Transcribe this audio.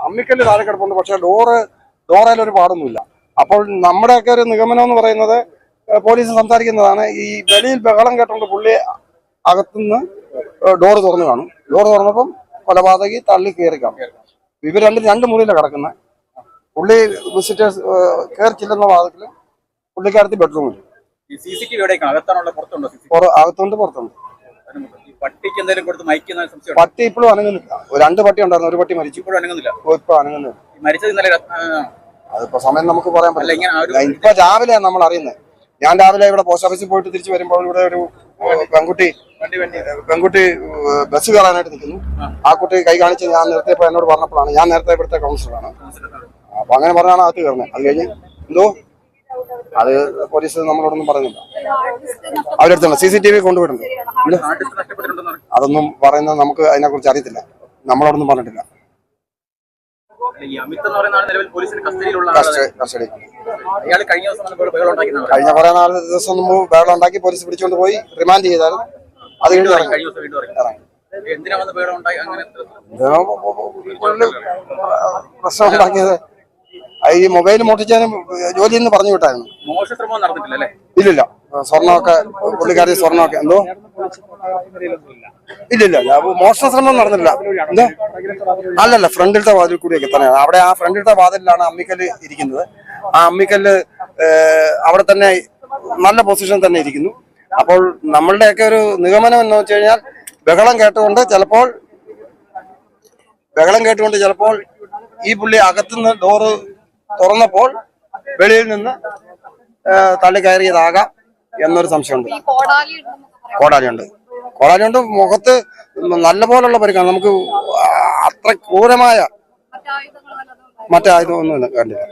അമ്മിക്കല്ല് താഴെ കിടപ്പുണ്ട്, പക്ഷെ ഡോറയിലൊരു പാടൊന്നുമില്ല. അപ്പോൾ നമ്മുടെയൊക്കെ ഒരു നിഗമനം എന്ന് പറയുന്നത്, പോലീസ് സംസാരിക്കുന്നതാണ്, ഈ വെളിയിൽ ബഹളം കേട്ടുകൊണ്ട് പുള്ളി അകത്തുനിന്ന് ഡോറ് തുറന്നു കാണും. ഡോറ് തുറന്നപ്പം കൊലപാതകി തള്ളി കയറി കാണും. ഇവർ രണ്ട് മുറിയിലാണ് കിടക്കുന്നത്. പുള്ളി വിസിറ്റേഴ്സ് കയറി ചെല്ലുന്ന ഭാഗത്തില് പുള്ളിക്കാരത്തി ബെഡ്റൂമിൽ. അകത്തുണ്ട്, പുറത്തുണ്ട്. പട്ടി ഇപ്പോഴും അനങ്ങുന്നില്ല. 2 പട്ടി ഉണ്ടായിരുന്നു, ഒരു പട്ടി മരിച്ചു. ഇപ്പൊ അനങ്ങുന്നില്ല. അതിപ്പോ സമയം നമുക്ക് പറയാൻ പറ്റില്ല. ഇപ്പൊ രാവിലെയാണ് നമ്മൾ അറിയുന്നത്. ഞാൻ രാവിലെ ഇവിടെ പോസ്റ്റ് ഓഫീസിൽ പോയിട്ട് തിരിച്ചു വരുമ്പോൾ ഇവിടെ ഒരു പെൺകുട്ടി ബസ് കയറാനായിട്ട് നിൽക്കുന്നു. ആ കുട്ടി കൈ കാണിച്ച് ഞാൻ നിർത്തിയപ്പോൾ എന്നോട് പറഞ്ഞപ്പോഴാണ്, ഞാൻ നേരത്തെ ഇവിടുത്തെ കൗൺസിലറാണ്, അപ്പൊ അങ്ങനെ പറഞ്ഞാണ് അകത്ത് കയറുന്നത്. അത് കഴിഞ്ഞ് എന്തോ അത് പോലീസ് നമ്മളോടൊന്നും പറഞ്ഞില്ല. അവരടുത്തുള്ള CCTV കൊണ്ടുപോയിട്ടുണ്ട്. അതൊന്നും പറയുന്നത് നമുക്ക് അതിനെക്കുറിച്ച് അറിയത്തില്ല, നമ്മളോടൊന്നും പറഞ്ഞിട്ടില്ല. കഴിഞ്ഞ കുറെ നാല് ദിവസം മുമ്പ് ബഹളം ഉണ്ടാക്കി പോലീസ് പിടിച്ചുകൊണ്ട് പോയി റിമാൻഡ് ചെയ്തായിരുന്നു. അത് പ്രശ്നം ഉണ്ടാക്കിയത് ഈ മൊബൈൽ മോഷ്ടിച്ചാലും ജോലി എന്ന് പറഞ്ഞു വിട്ടായിരുന്നു. ഇല്ലില്ല, സ്വർണ്ണമൊക്കെ പുള്ളിക്കാരി സ്വർണ്ണമൊക്കെ എന്തോ ഇല്ലില്ല, മോഷണ ശ്രമം നടന്നില്ല. എന്തോ അല്ലല്ല, ഫ്രണ്ടിലത്തെ വാതിൽ കൂടിയൊക്കെ തന്നെയാണ്. അവിടെ ആ ഫ്രണ്ടിലത്തെ വാതിലാണ് അമ്മിക്കല്ല് ഇരിക്കുന്നത്. ആ അമ്മിക്കല്ല് അവിടെ തന്നെ നല്ല പൊസിഷൻ തന്നെ ഇരിക്കുന്നു. അപ്പോൾ നമ്മളുടെയൊക്കെ ഒരു നിഗമനം എന്ന് വെച്ച് കഴിഞ്ഞാൽ, ബഹളം കേട്ടുകൊണ്ട് ചിലപ്പോൾ ഈ പുള്ളി അകത്തുനിന്ന് ഡോറ് തുറന്നപ്പോൾ വെളിയിൽ നിന്ന് തള്ളി കയറിയതാകാം എന്നൊരു സംശയമുണ്ട്. കോടാലിയുണ്ട്, മുഖത്ത് നല്ല പോലുള്ള പരിക്കാണ്. നമുക്ക് അത്ര ക്രൂരമായ മറ്റായുധമൊന്നും കണ്ടില്ല.